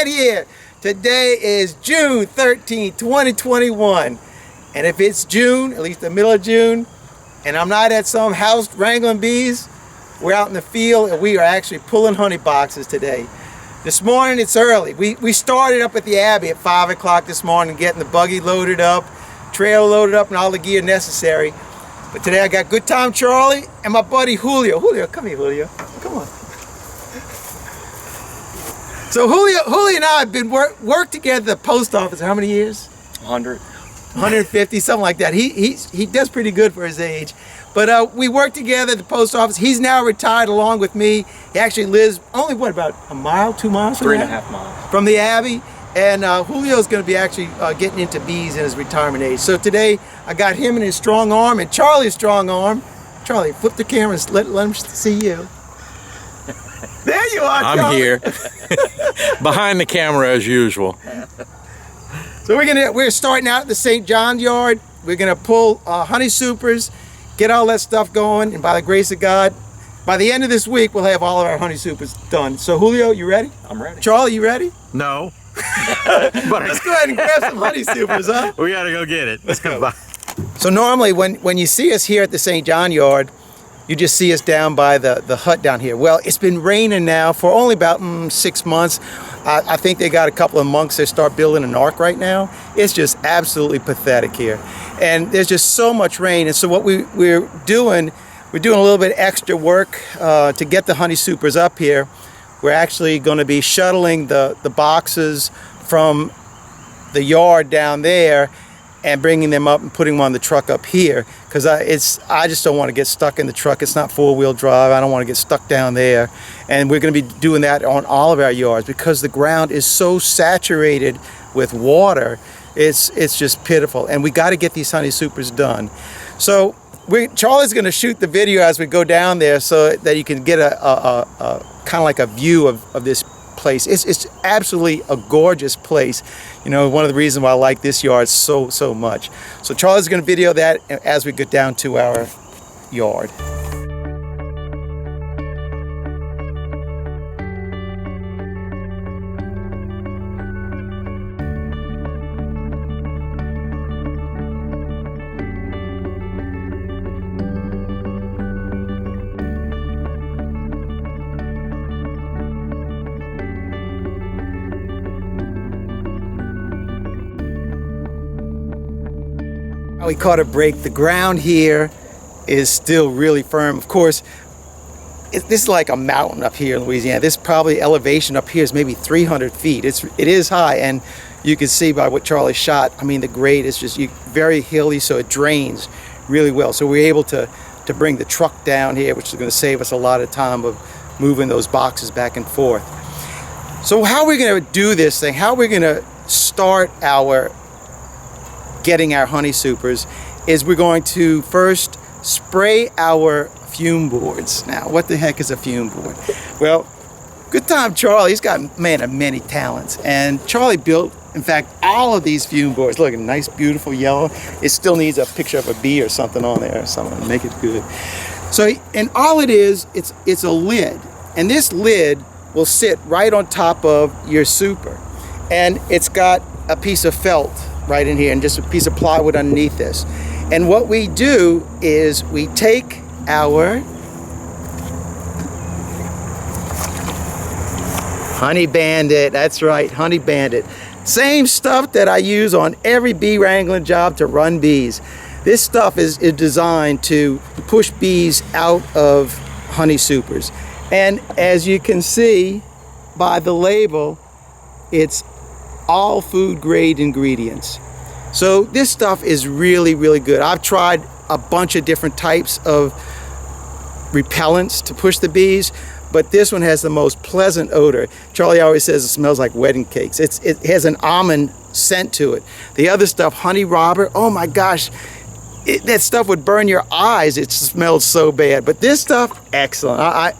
right here. Today is June 13th, 2021. And if it's June, at least the middle of June, and I'm not at some house wrangling bees, we're out in the field and we are actually pulling honey boxes today. This morning it's early. We started up at the Abbey at 5 o'clock this morning, getting the buggy loaded up, trailer loaded up, and all the gear necessary. But today I got Good Time Charlie and my buddy Julio. Julio, come here, Julio. Come on. So Julio and I have been worked together at the post office how many years? 100. 150, something like that. He does pretty good for his age. But we work together at the post office. He's now retired along with me. He actually lives only, what, about a mile, 2 miles from 3.5 miles. From the Abbey. And Julio's going to be actually getting into bees in his retirement age. So today I got him in his strong arm and Charlie's strong arm. Charlie, flip the camera and let him see you. There you are, Charlie. I'm here. Behind the camera as usual. So we're starting out at the St. John's yard. We're gonna pull honey supers, get all that stuff going, and by the grace of God, by the end of this week, we'll have all of our honey supers done. So Julio, you ready? I'm ready. Charlie, you ready? No. But let's go ahead and grab some honey supers, huh? We gotta go get it. Let's go. So normally when you see us here at the St. John yard, you just see us down by the hut down here. Well, it's been raining now for only about 6 months. I think they got a couple of monks that start building an ark right now. It's just absolutely pathetic here. And there's just so much rain. And so what we're doing a little bit extra work to get the honey supers up here. We're actually going to be shuttling the boxes from the yard down there and bringing them up and putting them on the truck up here, because I just don't want to get stuck in the truck. It's not four-wheel drive. I don't want to get stuck down there. And we're going to be doing that on all of our yards because the ground is so saturated with water. It's just pitiful. And we got to get these honey supers done. So Charlie's going to shoot the video as we go down there so that you can get a kind of like a view of this place. It's absolutely a gorgeous place. You know, one of the reasons why I like this yard so much. So Charlie's going to video that as we get down to our yard. We caught a break. The ground here is still really firm. Of course, this is like a mountain up here in Louisiana. This probably elevation up here is maybe 300 feet. It is high, and you can see by what Charlie shot. I mean, the grade is just very hilly, so it drains really well. So we're able to bring the truck down here, which is going to save us a lot of time of moving those boxes back and forth. So how are we going to do this thing? How are we going to start getting our honey supers is we're going to first spray our fume boards. Now, what the heck is a fume board? Well, Good Time Charlie, he's got a man of many talents, and Charlie built, in fact, all of these fume boards. Look, a nice, beautiful yellow. It still needs a picture of a bee or something on there or something to make it good. So, and all it is, it's a lid, and this lid will sit right on top of your super, and it's got a piece of felt right in here and just a piece of plywood underneath this. And what we do is we take our Honey Bandit, that's right, Honey Bandit. Same stuff that I use on every bee wrangling job to run bees. This stuff is designed to push bees out of honey supers. And as you can see by the label, it's all food grade ingredients. So this stuff is really, really good. I've tried a bunch of different types of repellents to push the bees, but this one has the most pleasant odor. Charlie always says it smells like wedding cakes. It has an almond scent to it. The other stuff, honey robber, oh my gosh, that stuff would burn your eyes. It smells so bad. But this stuff, excellent.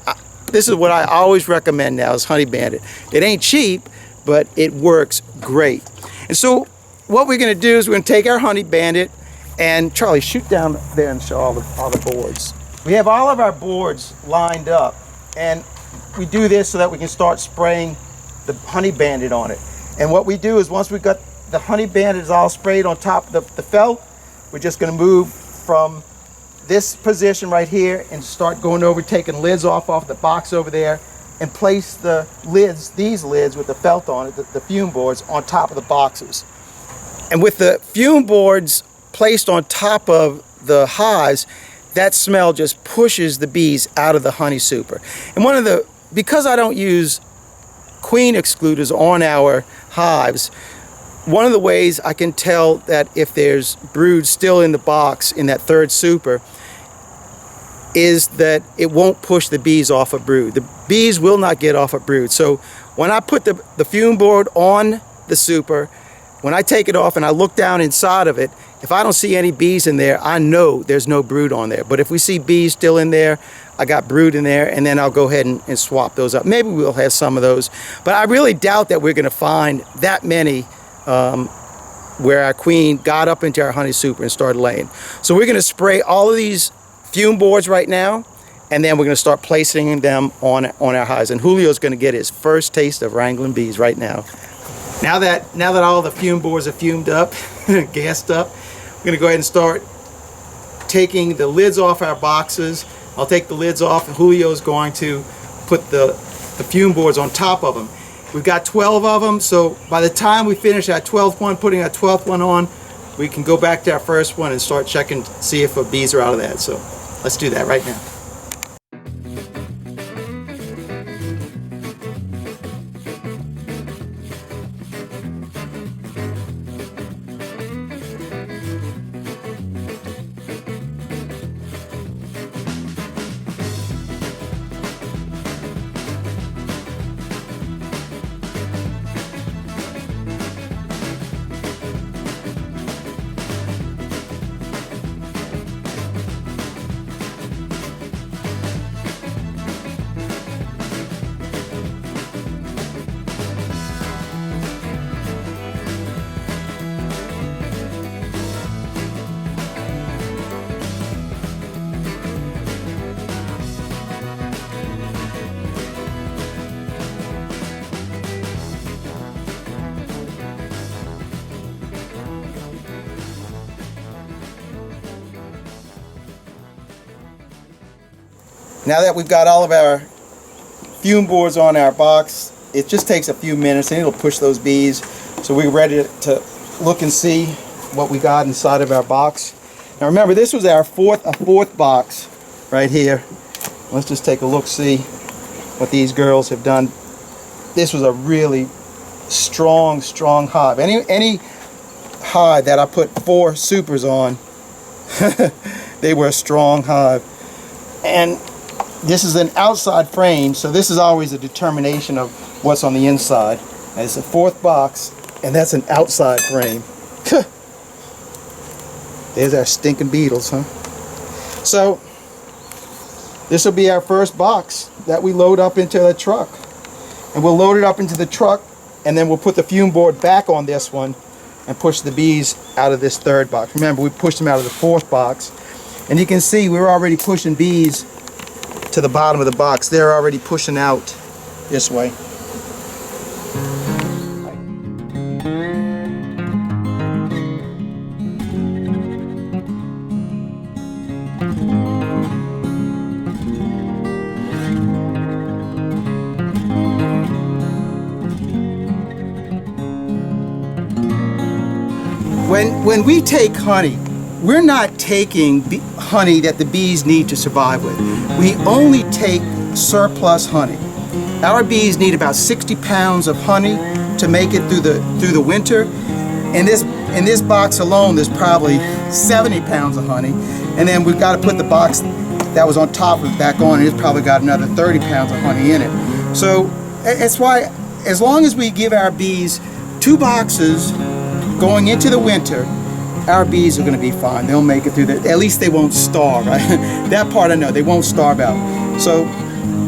This is what I always recommend now is Honey Bandit. It ain't cheap, but it works great. And so what we're going to do is we're going to take our Honey Bandit, and Charlie, shoot down there and show all the boards. We have all of our boards lined up, and we do this so that we can start spraying the honey bandit on it. And what we do is once we got the honey bandit all sprayed on top of the felt, we're just going to move from this position right here and start going over, taking lids off the box over there, and place the lids, these lids with the felt on it, the fume boards, on top of the boxes. And with the fume boards placed on top of the hives, that smell just pushes the bees out of the honey super. And because I don't use queen excluders on our hives, one of the ways I can tell that if there's brood still in the box in that third super is that it won't push the bees off a brood. The bees will not get off a brood. So when I put the fume board on the super, when I take it off and I look down inside of it, if I don't see any bees in there, I know there's no brood on there. But if we see bees still in there, I got brood in there, and then I'll go ahead and swap those up. Maybe we'll have some of those, but I really doubt that we're going to find that many where our queen got up into our honey super and started laying. So we're going to spray all of these fume boards right now, and then we're going to start placing them on our hives. And Julio's going to get his first taste of wrangling bees right now. Now that all the fume boards are fumed up, gassed up, we're going to go ahead and start taking the lids off our boxes. I'll take the lids off, and Julio's going to put the fume boards on top of them. We've got 12 of them, so by the time we finish our 12th one, putting our 12th one on, we can go back to our first one and start checking, see if bees are out of that. So let's do that right now. Now that we've got all of our fume boards on our box, it just takes a few minutes and it'll push those bees. So we're ready to look and see what we got inside of our box. Now remember, this was our fourth box right here. Let's just take a look, see what these girls have done. This was a really strong hive. Any hive that I put 4 supers on, they were a strong hive. And this is an outside frame, so this is always a determination of what's on the inside. And it's a 4th box, and that's an outside frame. There's our stinking beetles, huh? So this will be our first box that we load up into the truck. And we'll load it up into the truck, and then we'll put the fume board back on this one and push the bees out of this 3rd box. Remember, we pushed them out of the 4th box. And you can see we're already pushing bees to the bottom of the box. They're already pushing out this way. When we take honey, we're not taking honey that the bees need to survive with. We only take surplus honey. Our bees need about 60 pounds of honey to make it through the winter. In this box alone, there's probably 70 pounds of honey. And then we've got to put the box that was on top of it back on, and it's probably got another 30 pounds of honey in it. So that's why, as long as we give our bees 2 boxes going into the winter, our bees are going to be fine. They'll make it through that. At least they won't starve. Right? That part I know. They won't starve out. So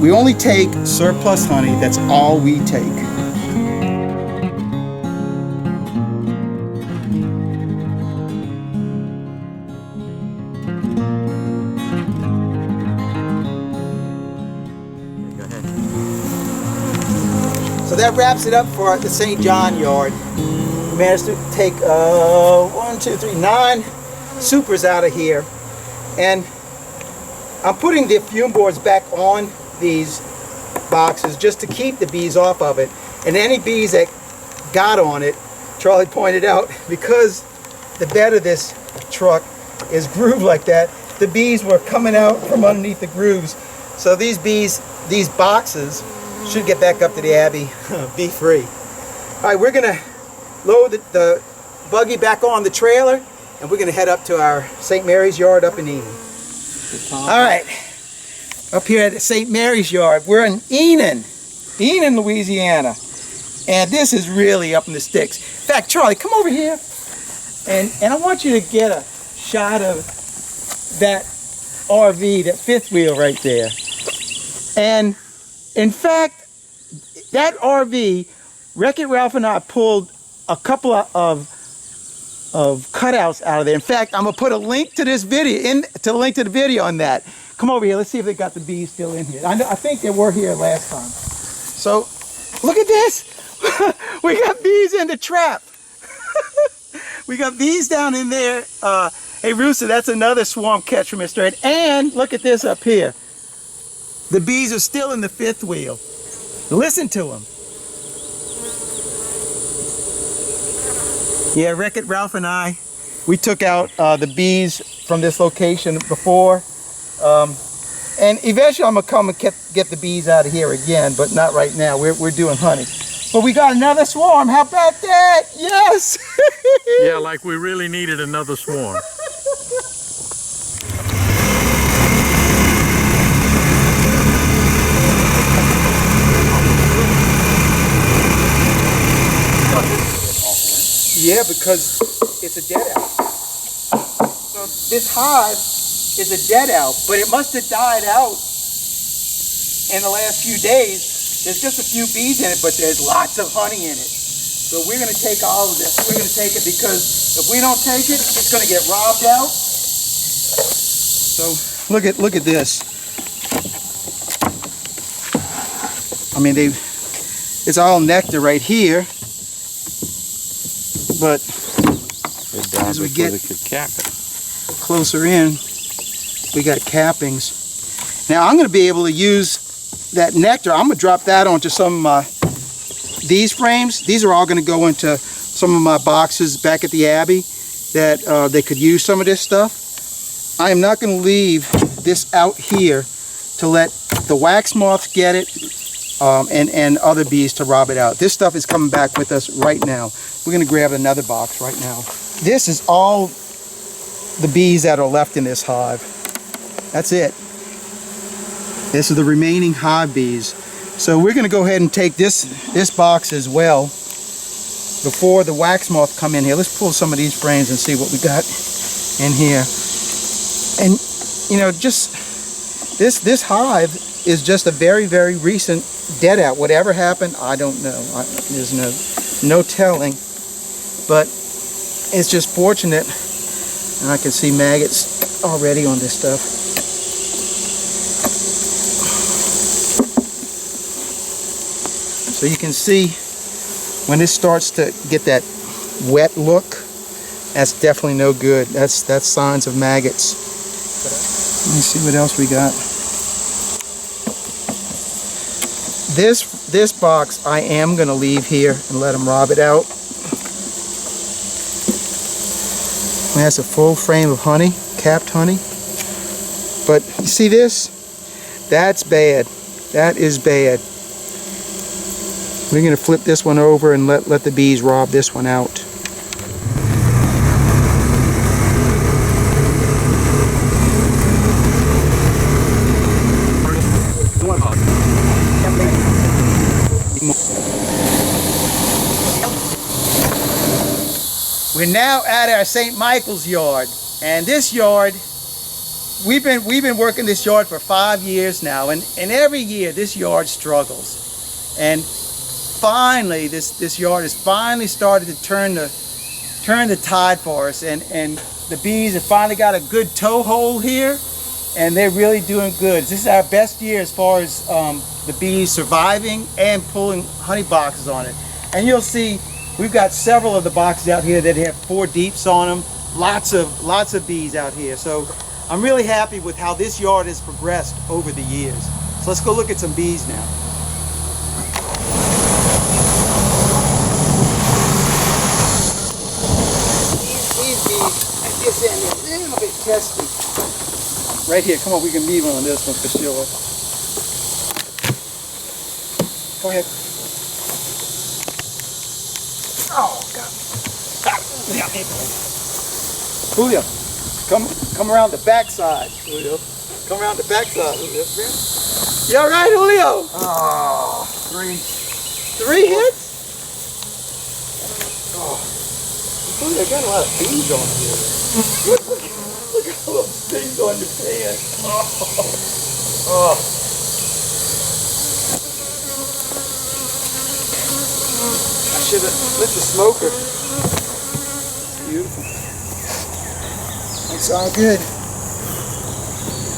we only take surplus honey. That's all we take. Go ahead. So that wraps it up for the St. John yard. We managed to take 9 supers out of here. And I'm putting the fume boards back on these boxes just to keep the bees off of it. And any bees that got on it, Charlie pointed out, because the bed of this truck is grooved like that, the bees were coming out from underneath the grooves. So these bees, these boxes, should get back up to the Abbey bee free. All right, we're gonna load the buggy back on the trailer, and we're gonna head up to our St. Mary's yard up in Enid. All right, up here at the St. Mary's yard, we're in Enid, Louisiana, and this is really up in the sticks. In fact, Charlie, come over here, and I want you to get a shot of that RV, that fifth wheel right there. And in fact, that RV, Wreck-It Ralph and I pulled a couple of cutouts out of there. In fact, I'm gonna put a link to this video, link to the video on that. Come over here, let's see if they got the bees still in here. I think they were here last time. So, look at this. We got bees in the trap. We got bees down in there. Hey, Rooster, that's another swarm catch from Mr. Ed. And look at this up here. The bees are still in the fifth wheel. Listen to them. Yeah, Wreck-It Ralph and I, we took out the bees from this location before. And eventually I'm gonna come and get the bees out of here again, but not right now. We're doing honey. But we got another swarm. How about that? Yes. Yeah, like we really needed another swarm. Yeah, because it's a dead out. So this hive is a dead out, but it must have died out in the last few days. There's just a few bees in it, but there's lots of honey in it. So we're going to take all of this. We're going to take it because if we don't take it, it's going to get robbed out. So look at this. I mean, it's all nectar right here. But as we get closer in, we got cappings. Now I'm going to be able to use that nectar. I'm going to drop that onto some of these frames. These are all going to go into some of my boxes back at the Abbey that they could use some of this stuff. I am not going to leave this out here to let the wax moths get it and other bees to rob it out. This stuff is coming back with us right now. We're going to grab another box right now. This is all the bees that are left in this hive. That's it. This is the remaining hive bees. So we're going to go ahead and take this box as well before the wax moth come in here. Let's pull some of these frames and see what we got in here. And you know, just this hive is just a very, very recent dead out. Whatever happened, I don't know. There's no telling. But it's just fortunate, and I can see maggots already on this stuff. So you can see when it starts to get that wet look, that's definitely no good. That's signs of maggots. Let me see what else we got. This box I am going to leave here and let them rob it out. It has a full frame of honey, capped honey. But you see this? That's bad. That is bad. We're going to flip this one over and let the bees rob this one out. We're now at our St. Michael's yard, and this yard, we've been working this yard for 5 years now, and every year this yard struggles. And finally, this yard has finally started to turn the tide for us, and the bees have finally got a good toehold here, and they're really doing good. This is our best year as far as the bees surviving and pulling honey boxes on it. And you'll see we've got several of the boxes out here that have 4 deeps on them. Lots of bees out here. So I'm really happy with how this yard has progressed over the years. So let's go look at some bees now. These bees, I guess they're a little bit testy. Right here, come on, we can leave on this one for sure. Go ahead. Oh, God. Julio, come around the backside, Julio. Come around the backside, Julio. You all right, Julio? Oh, 3. 3 hits? Oh. Julio, got a lot of bees on here. Look at all those things on your pan. Oh. I should have lit the smoker. Beautiful. It's all good.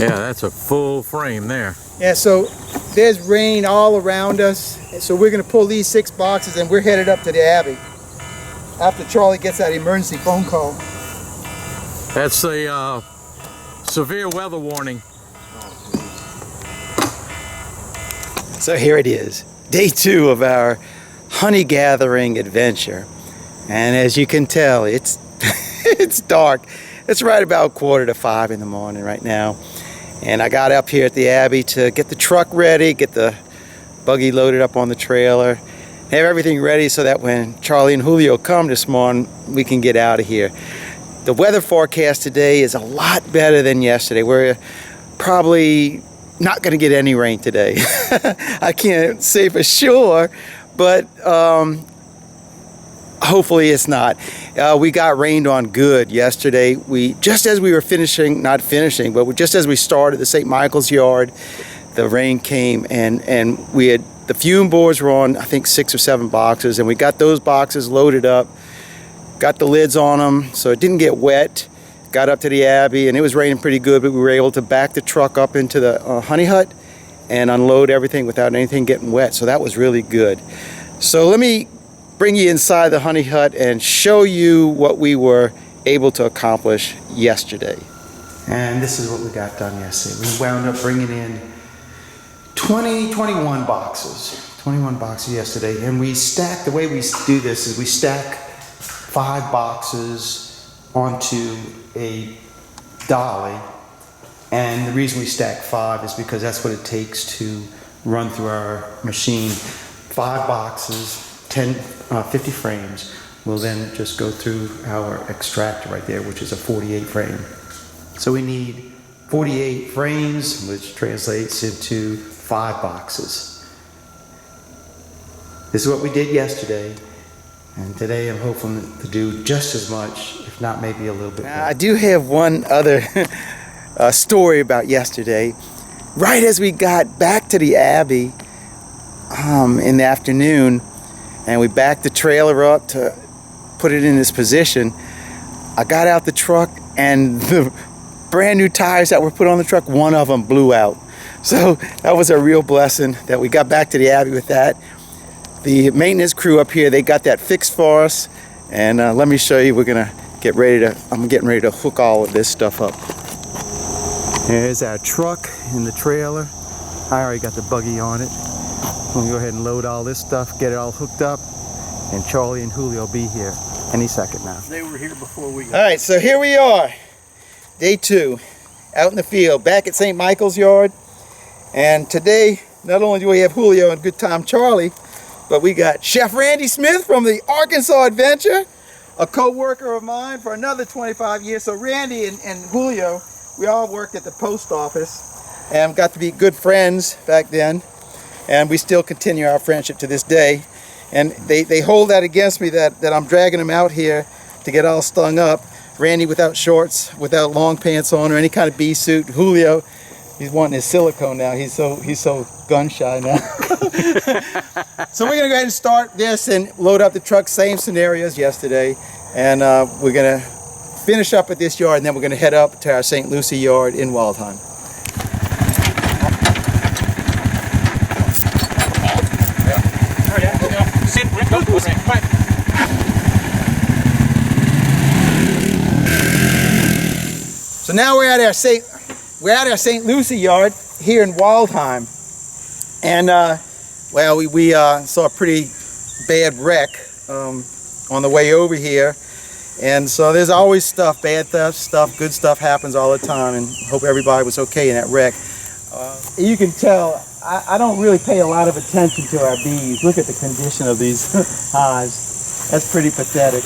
Yeah, that's a full frame there. Yeah, so there's rain all around us. And so we're going to pull these 6 boxes and we're headed up to the Abbey after Charlie gets that emergency phone call. That's the severe weather warning. So here it is, day 2 of our honey gathering adventure. And as you can tell, it's it's dark. It's right about 4:45 in the morning right now. And I got up here at the Abbey to get the truck ready, get the buggy loaded up on the trailer, have everything ready so that when Charlie and Julio come this morning, we can get out of here. The weather forecast today is a lot better than yesterday. We're probably not going to get any rain today. I can't say for sure, but hopefully it's not. We got rained on good yesterday. Just as we were not finishing, but just as we started the St. Michael's yard, the rain came and we had, the fume boards were on, I think 6 or 7 boxes, and we got those boxes loaded up, got the lids on them so it didn't get wet. Got up to the Abbey and it was raining pretty good, but we were able to back the truck up into the honey hut and unload everything without anything getting wet. So that was really good. So let me bring you inside the honey hut and show you what we were able to accomplish yesterday. And this is what we got done yesterday. We wound up bringing in 21 boxes. 21 boxes yesterday. And we stack, the way we do this is we stack 5 boxes onto a dolly, and the reason we stack 5 is because that's what it takes to run through our machine. 5 boxes, 50 frames will then just go through our extractor right there, which is a 48 frame. So we need 48 frames, which translates into 5 boxes. This is what we did yesterday. And today I'm hoping to do just as much, if not maybe a little bit more. I do have one other story about yesterday. Right as we got back to the Abbey in the afternoon, and we backed the trailer up to put it in this position, I got out the truck and the brand new tires that were put on the truck, one of them blew out. So that was a real blessing that we got back to the Abbey with that. The maintenance crew up here, they got that fixed for us, and let me show you. I'm getting ready to hook all of this stuff up. There's our truck in the trailer. I already got the buggy on it. We'll go ahead and load all this stuff, get it all hooked up, and Charlie and Julio will be here any second now. They were here before we got. All right, so here we are, day 2, out in the field, back at St. Michael's yard. And today, not only do we have Julio and good time Charlie, but we got Chef Randy Smith from the Arkansas Adventure, a co-worker of mine for another 25 years. So Randy and Julio, we all worked at the post office and got to be good friends back then. And we still continue our friendship to this day. And they hold that against me that I'm dragging them out here to get all stung up. Randy without shorts, without long pants on or any kind of bee suit. Julio, he's wanting his silicone now. He's so gun shy now. So we're gonna go ahead and start this and load up the truck. Same scenario as yesterday, and we're gonna finish up at this yard, and then we're gonna head up to our St. Lucie yard in Waldheim. So now we're at our St. Lucie yard here in Waldheim, and well, we saw a pretty bad wreck on the way over here, and so there's always stuff, bad stuff, good stuff happens all the time, and hope everybody was okay in that wreck. You can tell I don't really pay a lot of attention to our bees. Look at the condition of these hives. That's pretty pathetic.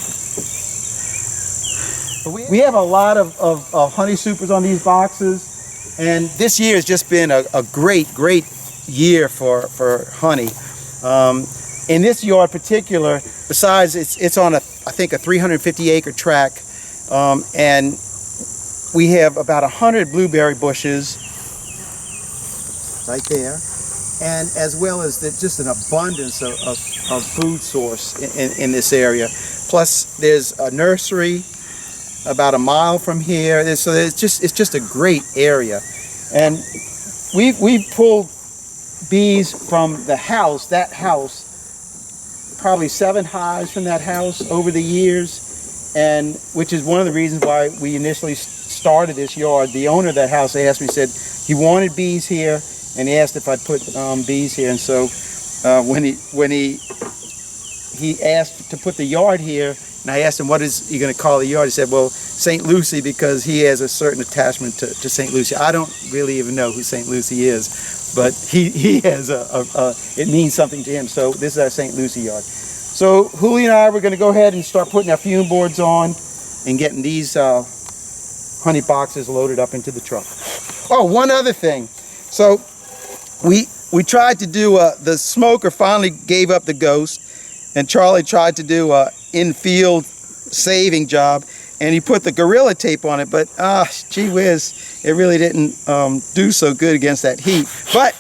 We have a lot of honey supers on these boxes, and this year has just been a great year for honey. In this yard particular, besides it's on I think a 350 acre tract, and we have about 100 blueberry bushes right there, and as well as just an abundance of food source in this area. Plus there's a nursery about a mile from here, so it's just a great area. And we've pulled bees from that house, probably 7 hives from that house over the years, and which is one of the reasons why we initially started this yard. The owner of that house asked me, said he wanted bees here, and he asked if I'd put bees here. And so when he asked to put the yard here, and I asked him, what is he going to call the yard? He said, well, St. Lucie, because he has a certain attachment to St. Lucie. I don't really even know who St. Lucie is, but he has it means something to him. So this is our St. Lucie yard. So Julie and I were going to go ahead and start putting our fume boards on and getting these honey boxes loaded up into the truck. Oh, one other thing. So we tried to do, the smoker finally gave up the ghost, and Charlie tried to do in-field saving job, and he put the Gorilla Tape on it, but gee whiz, it really didn't do so good against that heat. But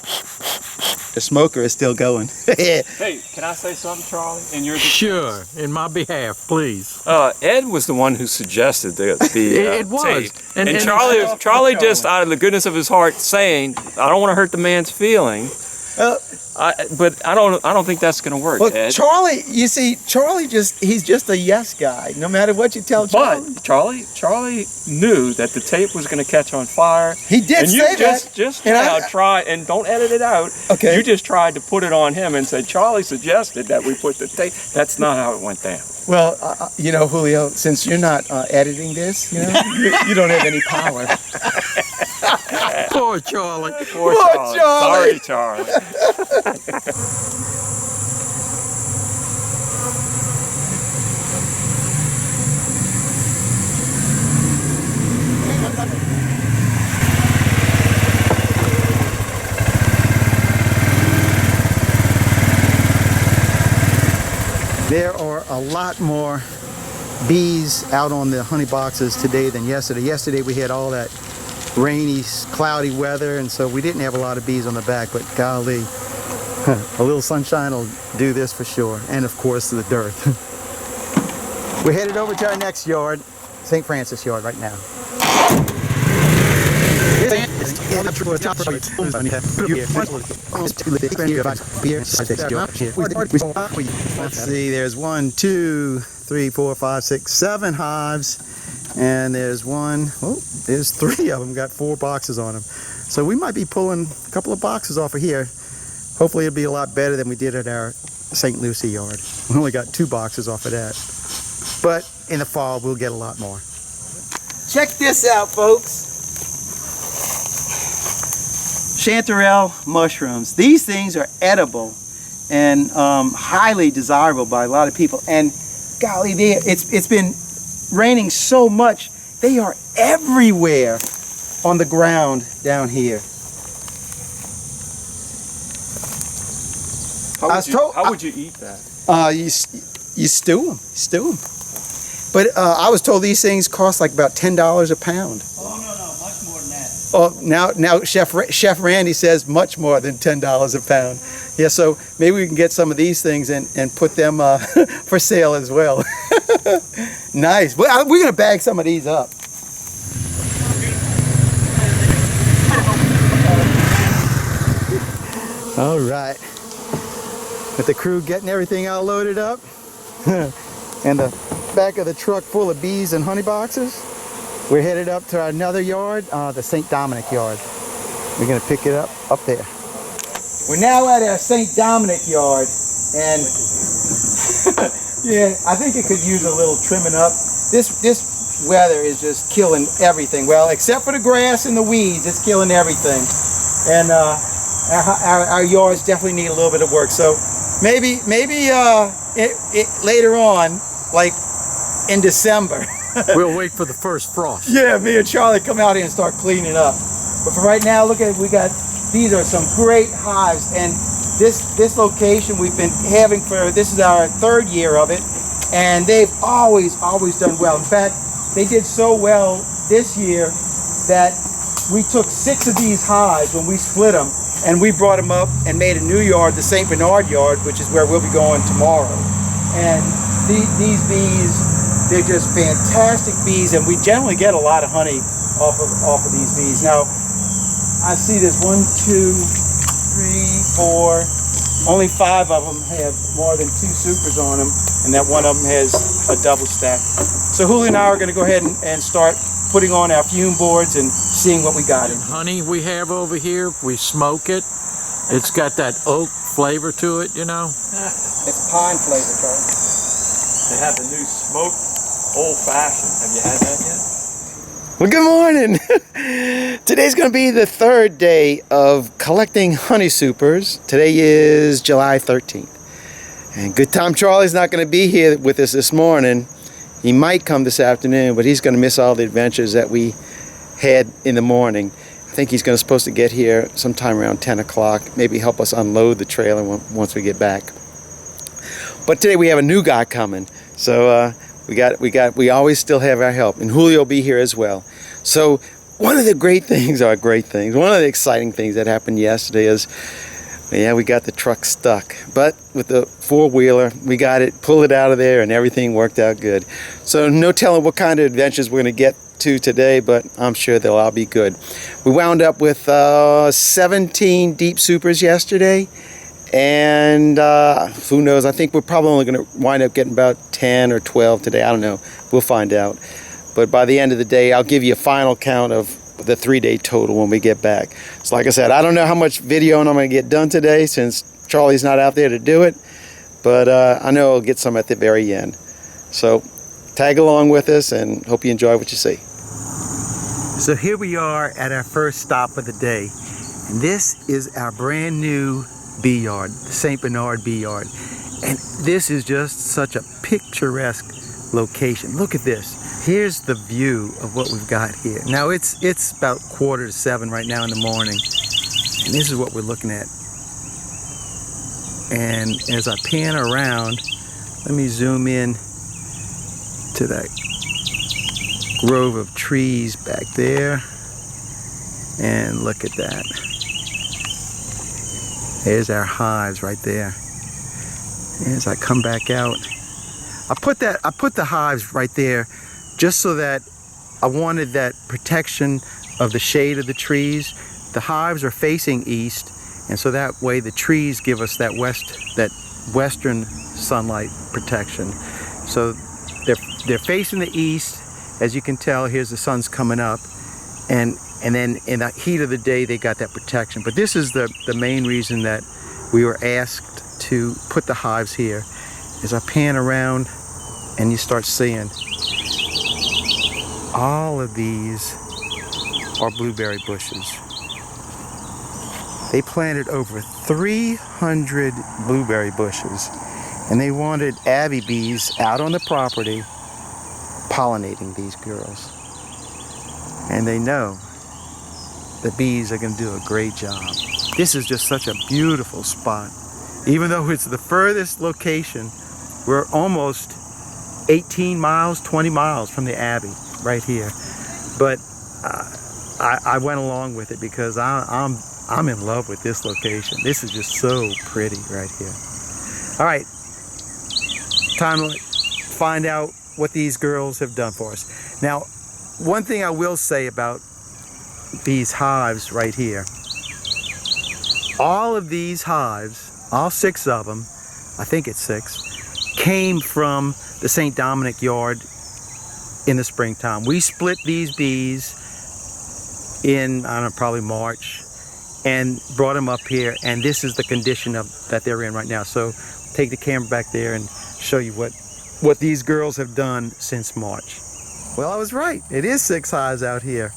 the smoker is still going. Hey, can I say something, Charlie? In your defense? Sure, in my behalf, please. Ed was the one who suggested the It was. tape. And Charlie just out of the goodness of his heart saying, I don't want to hurt the man's feeling. But I don't think that's going to work, Look, Ed. Charlie, you see, he's just a yes guy, no matter what you tell Charlie. But Charlie knew that the tape was going to catch on fire. He did and say you that. just And now try, and don't edit it out. Okay. You just tried to put it on him and said, Charlie suggested that we put the tape. That's not how it went down. Well, you know, Julio, since you're not editing this, you don't have any power. Poor Charlie. Poor Charlie. Sorry, Charlie. There are a lot more bees out on the honey boxes today than yesterday. Yesterday we had all that rainy, cloudy weather, and so we didn't have a lot of bees on the back, but golly, a little sunshine will do this for sure. And of course the dirt. We're headed over to our next yard, St. Francis yard right now. Let's see, there's 1, 2, 3, 4, 5, 6, 7 hives, and there's there's 3 of them, got 4 boxes on them. So we might be pulling a couple of boxes off of here. Hopefully it'll be a lot better than we did at our St. Lucie yard. We only got 2 boxes off of that. But in the fall, we'll get a lot more. Check this out, folks. Chanterelle mushrooms. These things are edible and highly desirable by a lot of people. And golly, it's been raining so much, they are everywhere on the ground down here. How would you eat that? You stew them. But I was told these things cost like about $10 a pound. Oh, no, much more than that. Oh, now Chef Randy says much more than $10 a pound. Yeah, so maybe we can get some of these things and put them for sale as well. Nice. Well, we're gonna bag some of these up. All right. With the crew getting everything all loaded up, and the back of the truck full of bees and honey boxes, We're headed up to another yard, the St. Dominic yard. We're gonna pick it up there. We're now at our St. Dominic yard, and yeah, I think it could use a little trimming up. This weather is just killing everything. Well, except for the grass and the weeds, it's killing everything. And our yards definitely need a little bit of work. So maybe later on, like in December. We'll wait for the first frost. Yeah, me and Charlie come out here and start cleaning up. But for right now, look at, these are some great hives, and this location we've been having this is our 3rd year of it, and they've always done well. In fact, they did so well this year that we took 6 of these hives when we split them, and we brought them up and made a new yard, the St. Bernard yard, which is where we'll be going tomorrow. And these bees, they're just fantastic bees, and we generally get a lot of honey off of these bees. Now, I see there's 1, 2, 3, 4. Only 5 of them have more than 2 supers on them, and that one of them has a double stack. So Julio and I are going to go ahead and start putting on our fume boards and seeing what we got in. Honey we have over here, we smoke it. It's got that oak flavor to it, you know. It's pine flavor, Charlie. They have the new smoked old fashioned. Have you had that yet? Well, good morning. Today's going to be the 3rd day of collecting honey supers. Today is July 13th. And good time Charlie's not going to be here with us this morning. He might come this afternoon, but he's going to miss all the adventures that we had in the morning. I think he's supposed to get here sometime around 10 o'clock, maybe help us unload the trailer once we get back. But today we have a new guy coming, so we always still have our help, and Julio will be here as well. So one of the one of the exciting things that happened yesterday is, yeah, we got the truck stuck, but with the 4-wheeler, we got it, pulled it out of there, and everything worked out good. So no telling what kind of adventures we're going to get to today, but I'm sure they'll all be good. We wound up with 17 deep supers yesterday, and who knows, I think we're probably only going to wind up getting about 10 or 12 today. I don't know. We'll find out. But by the end of the day, I'll give you a final count of the 3-day total when we get back. So like I said, I don't know how much video I'm going to get done today since Charlie's not out there to do it, but I know I'll get some at the very end. So tag along with us and hope you enjoy what you see. So here we are at our first stop of the day, and this is our brand new bee yard, the St. Bernard bee yard. And this is just such a picturesque location. Look at this. Here's the view of what we've got here. Now it's about 6:45 right now in the morning, and this is what we're looking at. And as I pan around, let me zoom in to that grove of trees back there, and look at that. There's our hives right there. As I come back out, I put the hives right there just so that I wanted that protection of the shade of the trees. The hives are facing east, and so that way the trees give us that western sunlight protection. So they're facing the east. As you can tell, here's the sun's coming up, and then in the heat of the day they got that protection. But this is the main reason that we were asked to put the hives here. As I pan around and you start seeing all of these are blueberry bushes. They planted over 300 blueberry bushes, and they wanted Abby bees out on the property pollinating these girls. And they know the bees are going to do a great job. This is just such a beautiful spot. Even though it's the furthest location, we're almost 18 miles, 20 miles from the Abbey right here. But I went along with it because I'm in love with this location. This is just so pretty right here. All right, time to find out what these girls have done for us. Now, one thing I will say about these hives right here, all of these hives, all 6 of them, I think it's 6, came from the St. Dominic yard in the springtime. We split these bees in, I don't know, probably March, and brought them up here, and this is the condition that they're in right now. So take the camera back there and show you what these girls have done since March. Well, I was right. It is 6 hives out here.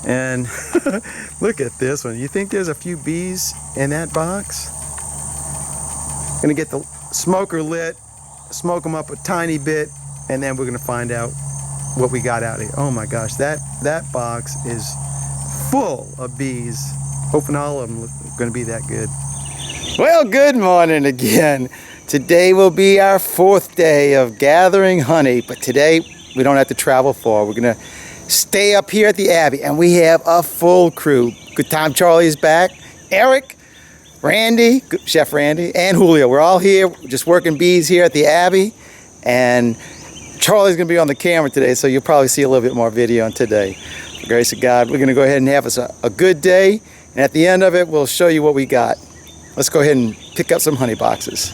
And look at this one. You think there's a few bees in that box? Gonna get the smoker lit, smoke them up a tiny bit, and then we're gonna find out what we got out here. Oh my gosh, that box is full of bees. Hoping all of them are gonna be that good. Well, good morning again. Today will be our 4th day of gathering honey, but today we don't have to travel far. We're gonna stay up here at the Abbey, and we have a full crew. Good Time Charlie is back. Eric, Randy, Chef Randy, and Julio. We're all here, just working bees here at the Abbey, and Charlie's gonna be on the camera today, so you'll probably see a little bit more video on today. For the grace of God, we're gonna go ahead and have us a good day, and at the end of it, we'll show you what we got. Let's go ahead and pick up some honey boxes.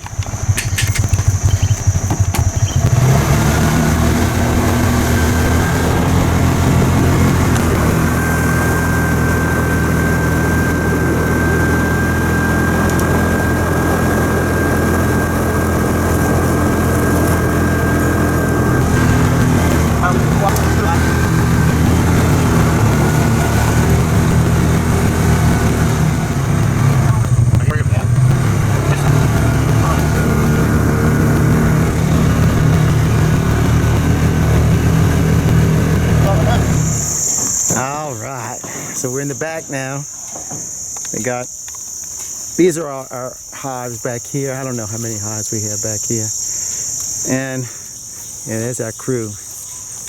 So we're in the back now. We got, these are our hives back here. I don't know how many hives we have back here. And yeah, there's our crew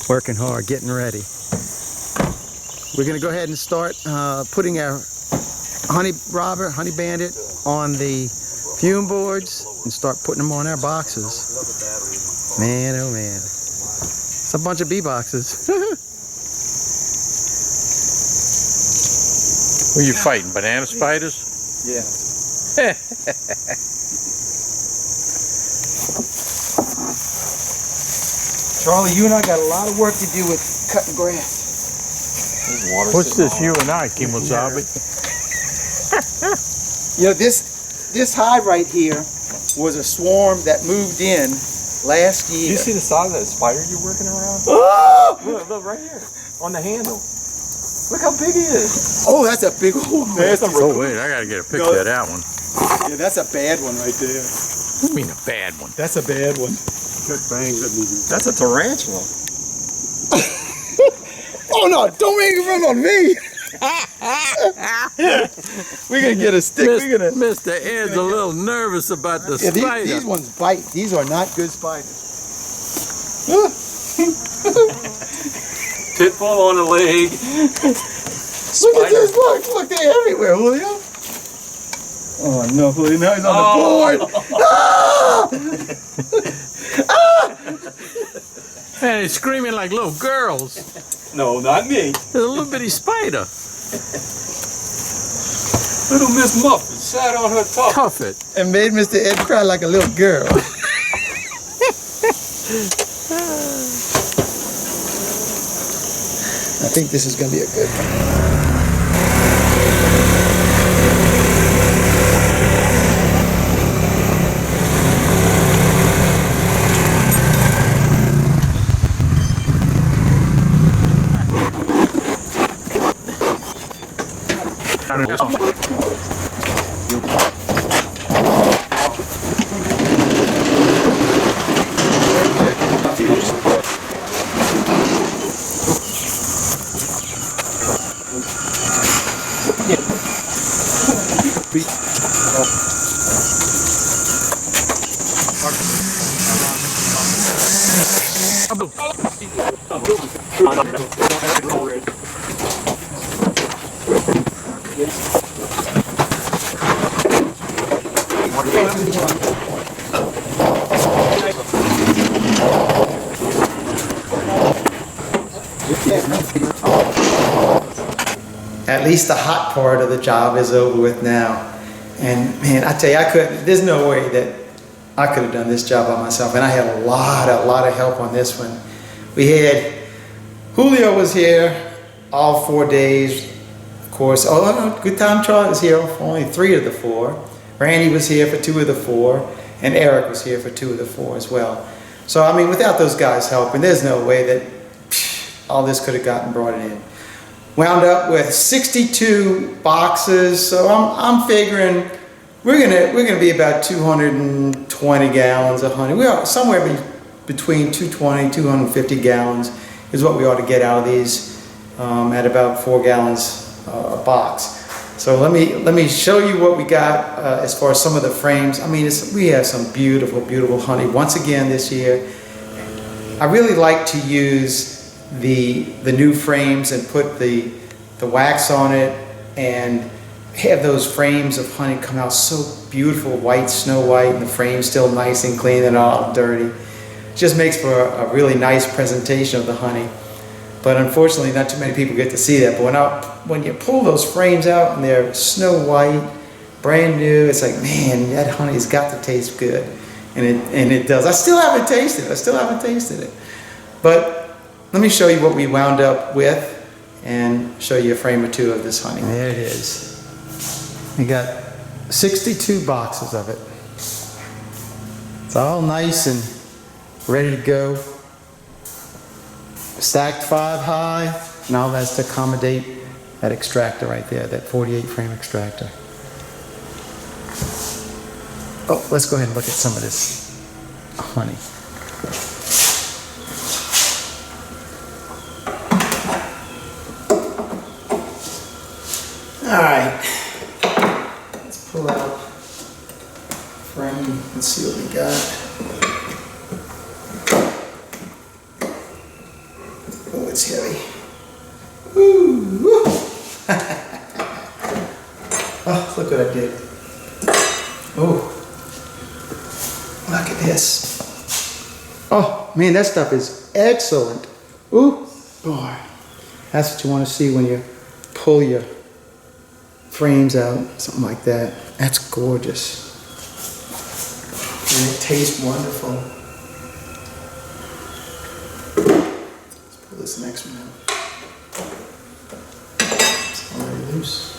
working hard, getting ready. We're gonna go ahead and start putting our honey robber, honey bandit on the fume boards and start putting them on our boxes. Man, oh man. It's a bunch of bee boxes. Who are you fighting, banana spiders? Yeah. Charlie, you and I got a lot of work to do with cutting grass. What's this you and I, Kimosabi? You know, this hive right here was a swarm that moved in last year. Do you see the size of that spider you're working around? Oh! Look right here on the handle. Look how big he is. Oh, that's a big old one. Oh wait, I gotta get a picture of that one. Yeah, that's a bad one right there. What do you mean a bad one? That's a bad one. That's a tarantula. Oh no, don't make it run on me. We're gonna get a stick. Mr. Ed's a little nervous about the spider. These ones bite. These are not good spiders. Pitfall on the leg. Look at this, look, they're everywhere, Julio. Oh no, Julio, now he's on the board. Ah! Ah! Man, he's screaming like little girls. No, not me. There's a little bitty spider. Little Miss Muffet sat on her top. Cuff it. And made Mr. Ed cry like a little girl. I think this is going to be a good one. At least the hot part of the job is over with now. And man, I tell you, there's no way that I could have done this job by myself. And I had a lot of help on this one. We had Julio was here all 4 days, of course. Oh, Good Time Charlie was here for only 3 of the 4. Randy was here for 2 of the 4, and Eric was here for 2 of the 4 as well. So, I mean, without those guys helping, there's no way that all this could have gotten brought in. Wound up with 62 boxes, so I'm figuring we're gonna be about 220 gallons of honey. We are somewhere between 220, 250 gallons is what we ought to get out of these at about 4 gallons a box. So let me show you what we got as far as some of the frames. I mean, we have some beautiful, beautiful honey once again this year. I really like to use the new frames and put the wax on it and have those frames of honey come out so beautiful, white, snow white, and the frame's still nice and clean and not dirty. It just makes for a really nice presentation of the honey. But unfortunately, not too many people get to see that. But when you pull those frames out and they're snow white, brand new, it's like, man, that honey's got to taste good. And it does. I still haven't tasted it. But let me show you what we wound up with and show you a frame or 2 of this honey. There it is. We got 62 boxes of it. It's all nice and ready to go. Stacked 5 high, and all that's to accommodate that extractor right there, that 48 frame extractor. Oh, let's go ahead and look at some of this honey. All right, let's pull out frame and see what we got. Oh, it's heavy. Ooh, woo. Oh, look what I did. Oh, look at this. Oh, man, that stuff is excellent. Ooh, boy. That's what you want to see when you pull your frames out, something like that. That's gorgeous. And it tastes wonderful. Let's pull this next one out. It's already loose.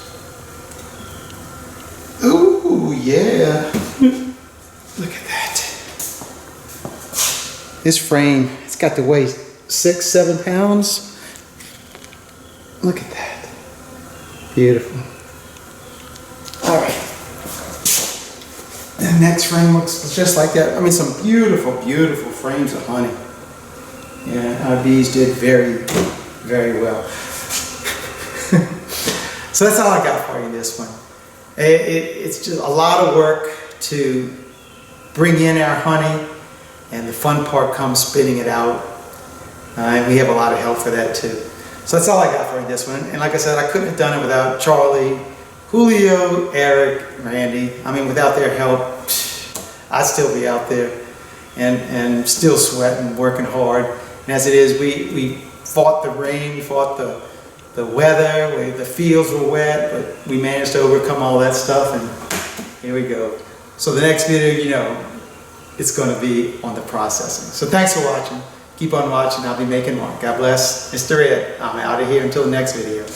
Ooh, yeah. Look at that. This frame, it's got to weigh 6-7 pounds. Look at that. Beautiful. All right. The next frame looks just like that. I mean, some beautiful, beautiful frames of honey. Yeah, our bees did very, very well. So that's all I got for you this one. It's just a lot of work to bring in our honey, and the fun part comes spitting it out. And we have a lot of help for that too. So that's all I got for you this one. And like I said, I couldn't have done it without Charlie, Julio, Eric, Randy. I mean, without their help, I'd still be out there and still sweating, working hard. And as it is, we fought the rain, fought the weather, the fields were wet, but we managed to overcome all that stuff, and here we go. So the next video, you know, it's going to be on the processing. So thanks for watching. Keep on watching. I'll be making more. God bless. Mr. Ed. I'm out of here until the next video.